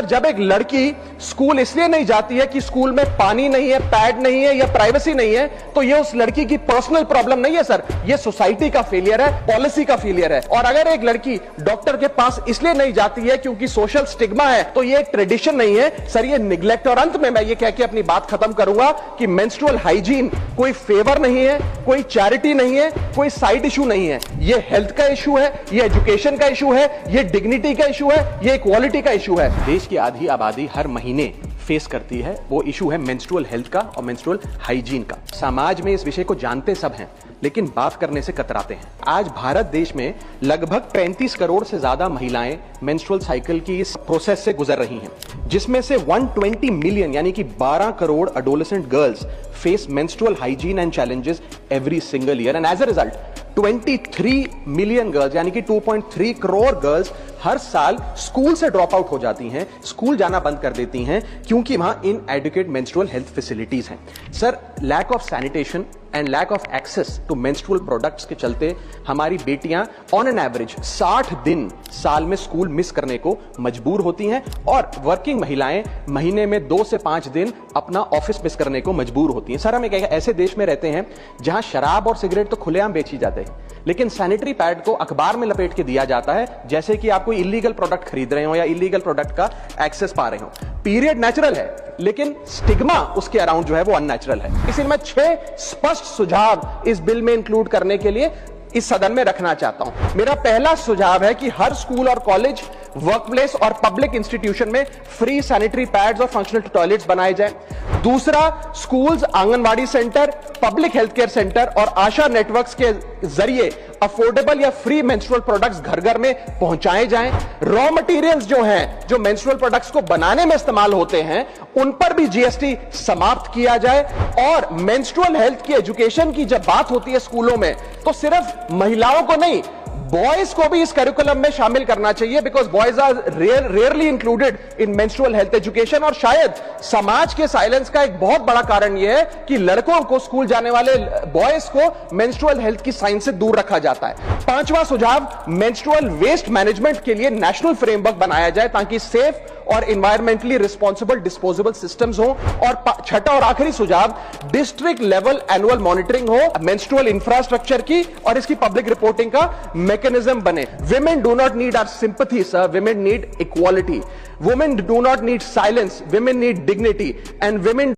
जब एक लड़की स्कूल इसलिए नहीं जाती है कि स्कूल में पानी नहीं है, पैड नहीं है या प्राइवेसी नहीं है, तो ये उस लड़की की पर्सनल प्रॉब्लम नहीं है सर, ये सोसाइटी का फेलियर है, पॉलिसी का फेलियर है। और अगर एक लड़की डॉक्टर के पास इसलिए नहीं जाती है क्योंकि सोशल स्टिग्मा है, तो ये एक ट्रेडिशन नहीं है सर, ये निग्लेक्ट। और अंत में मैं ये कह के अपनी बात खत्म करूंगा कि मेंस्ट्रुअल हाइजीन कोई फेवर नहीं है, कोई चैरिटी नहीं है, कोई साइड इशू नहीं है, ये हेल्थ का इशू है, ये एजुकेशन का इशू है, ये डिग्निटी का इशू है, ये इक्वालिटी का इशू है। देश की आधी आबादी हर महीने फेस करती है, वो इशू है मेंस्ट्रुअल हेल्थ का और मेंस्ट्रुअल हाइजीन का। समाज में इस विषय को जानते सब हैं, लेकिन बात करने से कतराते हैं। आज भारत देश में लगभग 35 करोड़ से ज्यादा महिलाएं मेंस्ट्रुअल साइकिल की इस प्रोसेस से गुजर रही हैं, जिसमें से 120 मिलियन यानी कि 12 crore adolescent girls face menstrual hygiene and challenges every single year, and as a result 23 million girls यानी कि 2.3 करोड़ गर्ल्स हर साल स्कूल से ड्रॉप आउट हो जाती हैं, स्कूल जाना बंद कर देती हैं, क्योंकि वहां इनएडुकेट मेंस्ट्रुअल हेल्थ फैसिलिटीज हैं। Sir, lack of sanitation and lack of access to menstrual products के चलते हमारी बेटियां ऑन एन एवरेज 60 दिन साल में स्कूल मिस करने को मजबूर होती हैं, और वर्किंग महिलाएं महीने में 2 से 5 दिन अपना ऑफिस मिस करने को मजबूर होती हैं। सर, हम एक ऐसे देश में रहते हैं जहां शराब और सिगरेट तो खुलेआम बेची जाते हैं, लेकिन सैनिटरी पैड को अखबार में लपेट के दिया जाता है जैसे कि आप कोई इलीगल प्रोडक्ट खरीद रहे हो या इलीगल प्रोडक्ट का एक्सेस पा रहे हो। पीरियड नेचुरल है, लेकिन स्टिग्मा उसके अराउंड जो है वो अननेचुरल है। इसलिए मैं 6 स्पष्ट सुझाव इस बिल में इंक्लूड करने के लिए इस सदन में रखना चाहता हूं। मेरा पहला सुझाव है कि हर स्कूल और कॉलेज, वर्कप्लेस और पब्लिक इंस्टीट्यूशन में फ्री सैनिटरी पैड्स और फंक्शनल टॉयलेट्स बनाए जाएं। दूसरा, schools, anganwadi centre, public health care centre और आशा नेटवर्क्स के जरिए अफोर्डेबल या फ्री मेंस्ट्रुअल प्रोडक्ट्स घर घर में पहुंचाए जाएं। रॉ मटेरियल्स जो हैं, जो मेंस्ट्रुअल प्रोडक्ट्स को बनाने में इस्तेमाल होते हैं, उन पर भी जीएसटी समाप्त किया जाए। और मेंस्ट्रुअल हेल्थ की एजुकेशन की जब बात होती है स्कूलों में, तो सिर्फ महिलाओं को नहीं, बॉयज को भी इस करिकुलम में शामिल करना चाहिए, because boys are rarely included in menstrual health education. और शायद समाज के साइलेंस का एक बहुत बड़ा कारण यह है कि लड़कों को, स्कूल जाने वाले बॉयज को मेंस्ट्रुअल हेल्थ की साइंस से दूर रखा जाता है। पांचवा सुझाव, मेंस्ट्रुअल वेस्ट मैनेजमेंट के लिए नेशनल फ्रेमवर्क बनाया जाए ताकि सेफ और इन्वायरमेंटली रिस्पॉन्सिबल डिस्पोजेबल सिस्टम्स हो। और छठा और आखिरी सुझाव, डिस्ट्रिक्ट लेवल एनुअल मॉनिटरिंग हो मेंस्ट्रुअल इंफ्रास्ट्रक्चर की, और इसकी पब्लिक रिपोर्टिंग का मैकेनिज्म बने। Women do not need our sympathy, sir. Women need equality. Women do not need silence. Women need dignity. And women